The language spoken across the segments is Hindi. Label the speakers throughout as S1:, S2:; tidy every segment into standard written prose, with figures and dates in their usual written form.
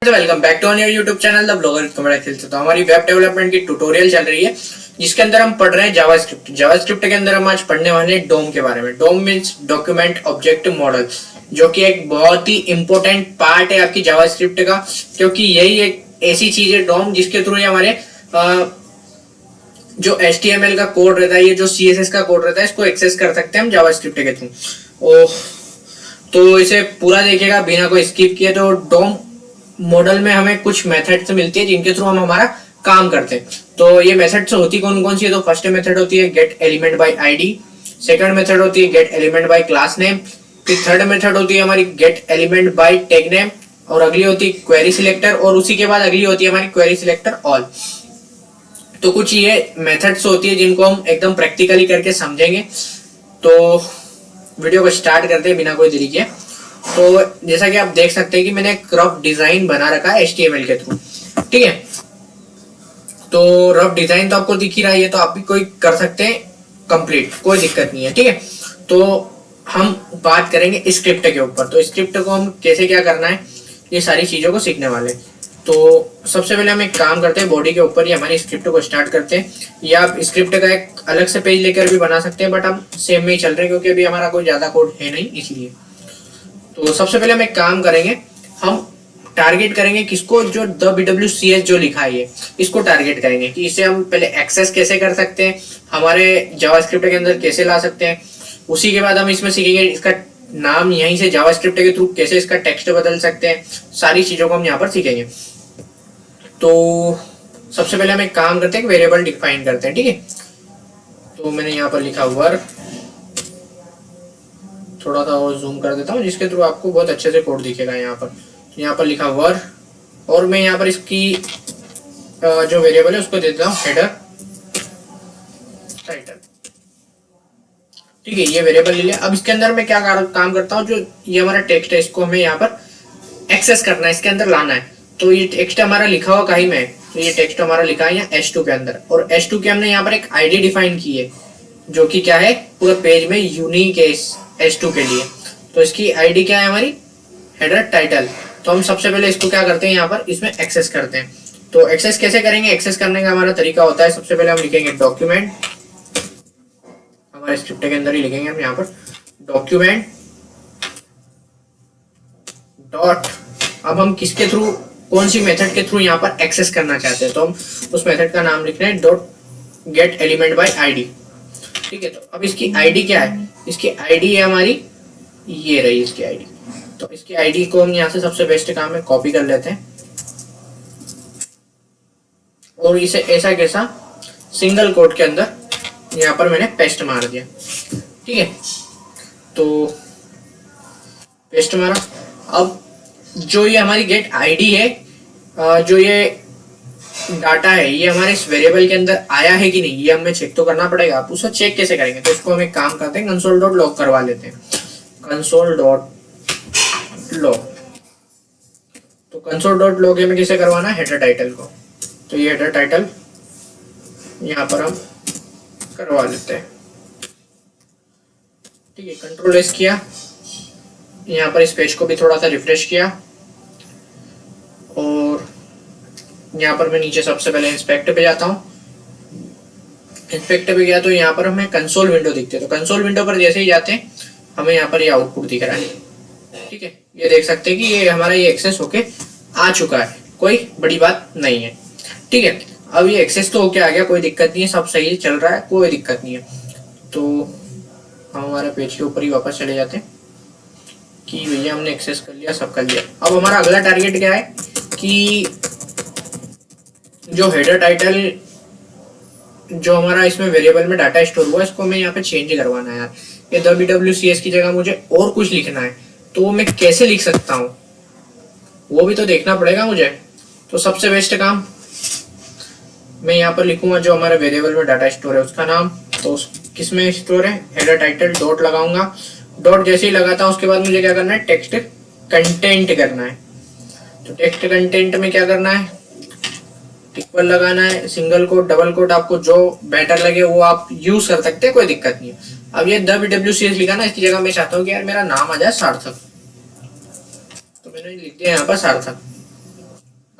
S1: Welcome back to on your YouTube channel the blogger कमरा खेलते। तो हमारी वेब डेवलपमेंट की ट्यूटोरियल चल रही है जिसके अंदर हम पढ़ रहे हैं जावास्क्रिप्ट। जावास्क्रिप्ट के अंदर हम आज पढ़ने वाले हैं डोम के बारे में। डोम मींस डॉक्यूमेंट ऑब्जेक्ट मॉडल, जो कि एक बहुत ही इंपॉर्टेंट पार्ट है आपकी जावास्क्रिप्ट का, क्योंकि यही एक ऐसी चीज है डोम जिसके थ्रू हमारे जो HTML का कोड रहता है, ये जो CSS का कोड रहता है, इसको एक्सेस कर सकते हैं हम जावास्क्रिप्ट के थ्रू। तो इसे पूरा देखिएगा बिना कोई स्किप किए। तो डोम मॉडल में हमें कुछ मेथड्स मिलती है जिनके थ्रू हम हमारा काम करते हैं। तो ये मेथड्स होती कौन कौन सी है? तो फर्स्ट मेथड होती है gate element by ID, second method होती है gate element by class name, फिर थर्ड मेथड होती है हमारी gate element by tag name, और अगली होती है क्वेरी सिलेक्टर, और उसी के बाद अगली होती है हमारी क्वेरी सिलेक्टर ऑल। तो कुछ ये मेथड्स होती है जिनको हम एकदम प्रैक्टिकली करके समझेंगे। तो वीडियो को स्टार्ट करते हैं बिना कोई देरी के। तो जैसा कि आप देख सकते हैं कि मैंने एक रफ डिजाइन बना रखा है HTML के थ्रू, ठीक है। तो रफ डिजाइन तो आपको दिख ही रहा है, तो आप भी कोई कर सकते हैं कंप्लीट, कोई दिक्कत नहीं है, ठीक है। तो हम बात करेंगे स्क्रिप्ट के ऊपर। तो स्क्रिप्ट को हम कैसे क्या करना है, ये सारी चीजों को सीखने वाले। तो सबसे पहले हम एक काम करते हैं, बॉडी के ऊपर ही हमारी स्क्रिप्ट को स्टार्ट करते हैं। या आप स्क्रिप्ट का एक अलग से पेज लेकर भी बना सकते हैं, बट हम सेम में ही चल रहे हैं क्योंकि अभी हमारा कोई ज्यादा कोड है नहीं, इसलिए। तो सबसे पहले हम एक काम करेंगे, हम टारगेट करेंगे किसको? जो द BWCS जो लिखा है इसको टारगेट करेंगे कि इसे हम पहले एक्सेस कैसे कर सकते हैं, हमारे जावास्क्रिप्ट के अंदर कैसे ला सकते हैं। उसी के बाद हम इसमें सीखेंगे इसका नाम, यहीं से जावास्क्रिप्ट के थ्रू कैसे इसका टेक्स्ट बदल सकते हैं। सारी चीजों को हम यहाँ पर सीखेंगे। तो सबसे पहले हम एक काम करते हैं, वेरिएबल डिफाइन करते हैं, ठीक है। तो मैंने यहाँ पर लिखा वर्क, थोड़ा सा और जूम कर देता हूँ जिसके थ्रू आपको बहुत अच्छे से कोड दिखेगा यहाँ पर। तो यहाँ पर लिखा वर, और मैं यहाँ पर इसकी जो वेरिएबल है उसको दे देता हूँ हेडर टाइटल, ठीक है। ये वेरिएबल ले लिया। अब इसके अंदर मैं क्या काम करता हूँ, जो ये हमारा टेक्स्ट है इसको हमें यहाँ पर एक्सेस करना है, इसके अंदर लाना है। तो ये टेक्स्ट हमारा लिखा हुआ कहीं में, तो ये टेक्स्ट हमारा लिखा है यहाँ H2 के अंदर, और H2 के हमने यहाँ पर एक ID डिफाइन की है जो कि क्या है, पूरे पेज में यूनिक है इस H2 के लिए। तो इसकी आईडी क्या है हमारी, हेडर टाइटल। तो हम सबसे पहले इसको क्या करते हैं, यहाँ पर इसमें एक्सेस करते हैं। तो एक्सेस कैसे करेंगे? एक्सेस करने का हमारा तरीका होता है, सबसे पहले हम लिखेंगे डॉक्यूमेंट, हमारे स्क्रिप्ट के अंदर ही लिखेंगे हम यहाँ पर डॉक्यूमेंट डॉट। अब हम किसके थ्रू, कौन सी मेथड के थ्रू यहाँ पर एक्सेस करना चाहते हैं, तो हम उस मेथड का नाम लिख रहे हैं dot gate element by ID, ठीक है। तो अब इसकी आईडी क्या है, इसकी आईडी है हमारी, ये रही इसकी आईडी। तो इसकी आईडी को हम यहाँ से सबसे बेस्ट काम है कॉपी कर लेते हैं, और इसे ऐसा कैसा सिंगल कोट के अंदर यहाँ पर मैंने पेस्ट मार दिया, ठीक है। तो पेस्ट मारा। अब जो ये हमारी गेट आईडी है, जो ये डाटा है, ये हमारे इस वेरिएबल के अंदर आया है कि नहीं, ये हमें चेक तो करना पड़ेगा। आप उसको चेक कैसे करेंगे? तो इसको हम एक काम करते हैं, कंसोल डॉट लॉग करवा लेते हैं, कंसोल डॉट लॉग। तो कंसोल डॉट लॉग में किसे करवाना है, हेडर टाइटल को। तो ये हेडर टाइटल यहाँ पर हम करवा लेते हैं, ठीक है। कंट्रोल एस किया, यहाँ पर इस पेज को भी थोड़ा सा रिफ्रेश किया, और यहाँ पर मैं नीचे सबसे पहले इंस्पेक्ट पे जाता हूँ। इंस्पेक्ट पे गया तो यहाँ पर हमें कंसोल विंडो दिखती है। तो कंसोल विंडो पर जैसे ही जाते हैं हमें यहाँ पर ये आउटपुट दिख रहा है, ठीक है। ये देख सकते हैं कि ये हमारा ये एक्सेस होके आ चुका है, कोई बड़ी बात नहीं है, ठीक है। अब ये एक्सेस तो होके आ गया, कोई दिक्कत नहीं है, सब सही चल रहा है, कोई दिक्कत नहीं है। तो हम हमारे पेज के ऊपर ही वापस चले जाते हैं कि भैया हमने एक्सेस कर लिया, सब कर लिया। अब हमारा अगला टारगेट क्या है कि जो हेडर टाइटल, जो हमारा इसमें वेरिएबल में डाटा स्टोर हुआ, इसको मैं यहाँ पे चेंज करवाना है यार। ये द BWCS की जगह मुझे और कुछ लिखना है, तो वो मैं कैसे लिख सकता हूँ, वो भी तो देखना पड़ेगा मुझे। तो सबसे बेस्ट काम मैं यहाँ पर लिखूंगा जो हमारे वेरिएबल में डाटा स्टोर है उसका नाम। तो किस में स्टोर है, हेडर टाइटल डॉट लगाऊंगा। डॉट जैसे ही लगाता हूँ उसके बाद मुझे क्या करना है, टेक्स्ट कंटेंट करना है। तो टेक्स्ट कंटेंट में क्या करना है, इक्वल लगाना है, सिंगल कोट डबल कोट, आपको जो बेटर लगे वो आप यूज कर सकते हैं, कोई दिक्कत नहीं है। अब ये द BWCS लिखा ना, इसकी जगह मैं चाहता हूँ कि यार मेरा नाम आ जाए सार्थक, तो मैंने लिख दिया यहाँ पर सार्थक।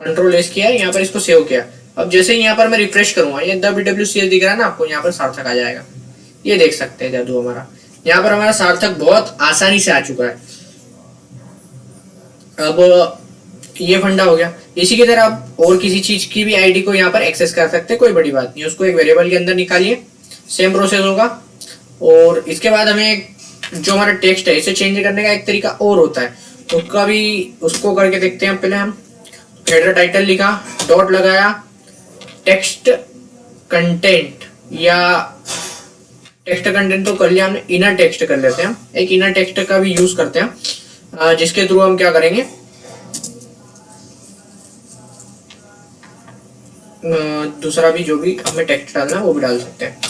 S1: कंट्रोल एस किया, यहाँ पर इसको सेव किया। अब जैसे ही यहाँ पर मैं रिफ्रेश करूंगा, ये WWCS दिख रहा है ना आपको, यहाँ पर सार्थक आ जाएगा। ये देख सकते हैं जादू हमारा, यहाँ पर हमारा सार्थक बहुत आसानी से आ चुका है। अब ये फंडा हो गया। इसी की तरह आप और किसी चीज की भी आईडी को यहाँ पर एक्सेस कर सकते हैं, कोई बड़ी बात नहीं। उसको एक वेरिएबल के अंदर निकालिए, सेम प्रोसेस होगा। और इसके बाद हमें जो हमारा टेक्स्ट है इसे चेंज करने का एक तरीका और होता है, तो उसका भी उसको करके देखते हैं। पहले हम हेडर टाइटल लिखा, डॉट लगाया, टेक्स्ट कंटेंट या टेक्स्ट कंटेंट तो कर लिया हमने, इनर टेक्स्ट कर लेते हैं। एक इनर टेक्स्ट का भी यूज करते हैं, जिसके थ्रू हम क्या करेंगे, दूसरा भी जो भी हमें टेक्स्ट डालना है वो भी डाल सकते हैं।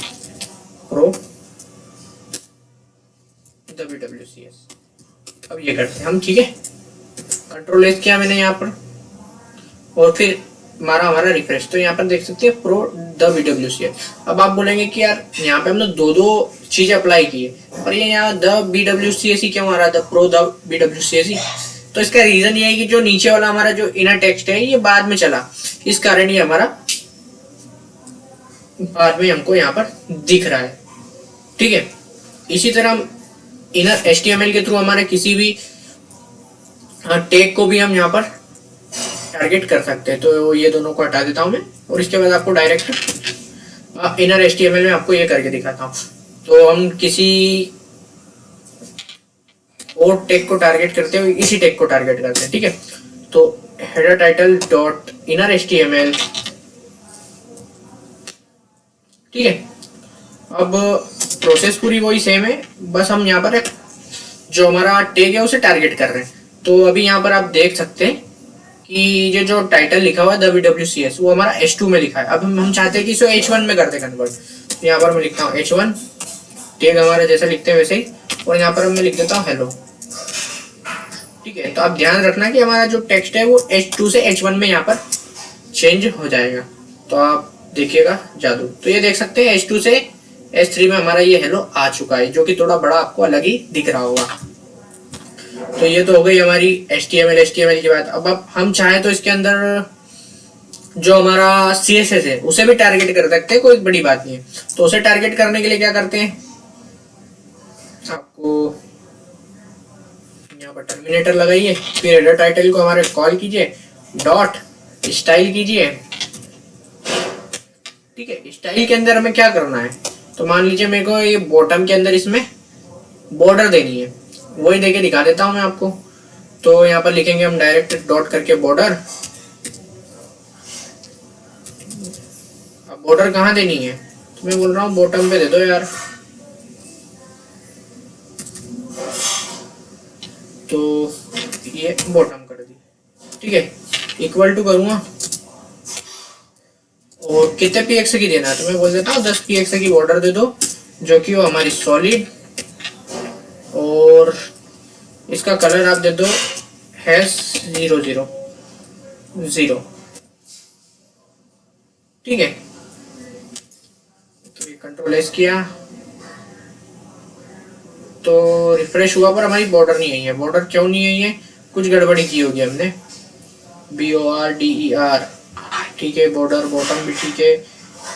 S1: Pro WWCS। अब ये करते हैं हम, ठीक है। कंट्रोल एस किया मैंने यहाँ पर, और फिर मारा हमारा रिफ्रेश, तो यहाँ पर देख सकते हैं प्रो WWCS। अब आप बोलेंगे कि यार यहाँ पे हमने दो चीजें अप्लाई की है, पर ये यहाँ WWCS ही क्यों आ रहा था, प्रो WWCS ही? तो इसका रीजन ये है कि जो नीचे वाला हमारा जो इनर टेक्स्ट है ये बाद में चला, इस कारण ये हमारा बाद में हमको यहाँ पर दिख रहा है, ठीक है। इसी तरह हम इनर HTML के थ्रू हमारे किसी भी टैग को भी हम यहाँ पर टारगेट कर सकते हैं। तो ये दोनों को हटा देता हूँ मैं, और इसके बाद आपको डायरेक्ट इनर HTML में आपको ये करके दिखाता हूँ। तो हम किसी और टैग को टारगेट करते हैं, इसी टैग को टारगेट करते हैं, ठीक है। तो header title dot inner HTML, ठीक है। अब प्रोसेस पूरी वही सेम है, बस हम यहाँ पर जो हमारा टैग है उसे टारगेट कर रहे हैं। तो अभी यहाँ पर आप देख सकते हैं कि ये जो टाइटल लिखा हुआ है WWCS वो हमारा H2 में लिखा है। अब हम चाहते हैं कि इसे H1 में कर दे कन्वर्ट, तो यहाँ पर मैं लिखता हूँ H1, टैग हमारा जैसे लिखते हैं वैसे ही, और यहाँ पर मैं लिख देता हूँ हेलो, ठीक है। तो आप ध्यान रखना कि हमारा जो टेक्स्ट है वो H2 से H1 में यहाँ पर चेंज हो जाएगा। तो आप देखिएगा जादू, तो ये देख सकते हैं H2 से H3 में हमारा ये हेलो आ चुका है, जो कि थोड़ा बड़ा आपको अलग ही दिख रहा होगा। तो ये तो हो गई हमारी HTML की बात। अब हम चाहे तो इसके अंदर जो हमारा CSS है उसे भी टारगेट कर सकते हैं, कोई बड़ी बात नहीं है। तो उसे टारगेट करने के लिए क्या करते हैं, आपको यहाँ पर टर्मिनेटर लगाइए, फिर हेडर टाइटल को हमारे कॉल कीजिए, डॉट स्टाइल कीजिए, ठीक है। स्टाइल के अंदर हमें क्या करना है, तो मान लीजिए मेरे को ये बॉटम के अंदर इसमें बॉर्डर देनी है, वही देके दिखा देता हूं मैं आपको। तो यहाँ पर लिखेंगे हम डायरेक्ट डॉट करके बॉर्डर। अब बॉर्डर कहाँ देनी है, तो मैं बोल रहा हूँ बॉटम पे दे दो यार। तो ये बॉटम कर दी, ठीक है। इक्वल टू करूंगा, और कितने px की देना है, तो मैं बोल देता हूँ 10 px की बॉर्डर दे दो, जो कि वो हमारी सॉलिड, और इसका कलर आप दे दो #000, ठीक है। तो ये कंट्रोल एस किया तो रिफ्रेश हुआ, पर हमारी बॉर्डर नहीं आई है। बॉर्डर क्यों नहीं आई है, कुछ गड़बड़ी की होगी हमने, BORDER, ठीक है। बॉर्डर बॉटम भी ठीक है,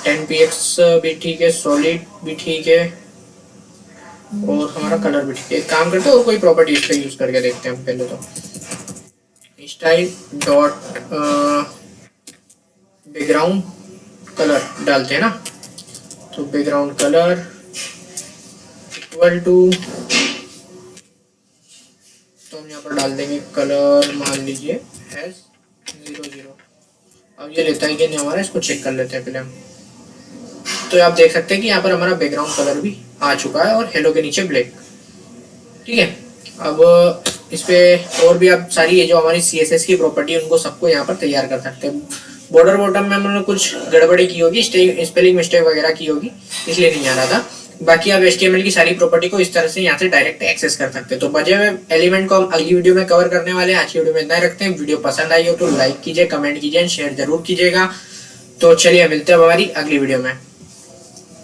S1: 10 px भी ठीक है, सॉलिड भी ठीक है, और हमारा कलर भी ठीक है। एक काम करते हैं और कोई प्रॉपर्टी इस पे यूज करके देखते हैं हम। पहले तो स्टाइल डॉट बैकग्राउंड कलर डालते हैं ना, तो बैकग्राउंड कलर इक्वल टू, तो हम यहाँ पर डाल देंगे कलर, मान लीजिए #00। अब ये लेता है कि नहीं हमारा, इसको चेक कर लेते हैं पहले हम। तो आप देख सकते हैं कि यहाँ पर हमारा बैकग्राउंड कलर भी आ चुका है, और हेलो के नीचे ब्लैक, ठीक है। अब इस पे और भी आप सारी ये जो हमारी CSS की प्रॉपर्टी है उनको सबको यहाँ पर तैयार कर सकते हैं। बॉर्डर बॉटम में हमने कुछ गड़बड़ी की होगी, स्पेलिंग मिस्टेक वगैरह की होगी, इसलिए नहीं आ रहा था। बाकी आप HTML की सारी प्रॉपर्टी को इस तरह से यहाँ से डायरेक्ट एक्सेस कर सकते हैं। तो बचे हुए एलिमेंट को हम अगली वीडियो में कवर करने वाले हैं। आज की वीडियो में इतना ही रखते हैं। वीडियो पसंद आई हो तो लाइक कीजिए, कमेंट कीजिए, शेयर जरूर कीजिएगा। तो चलिए मिलते हैं हमारी अगली वीडियो में।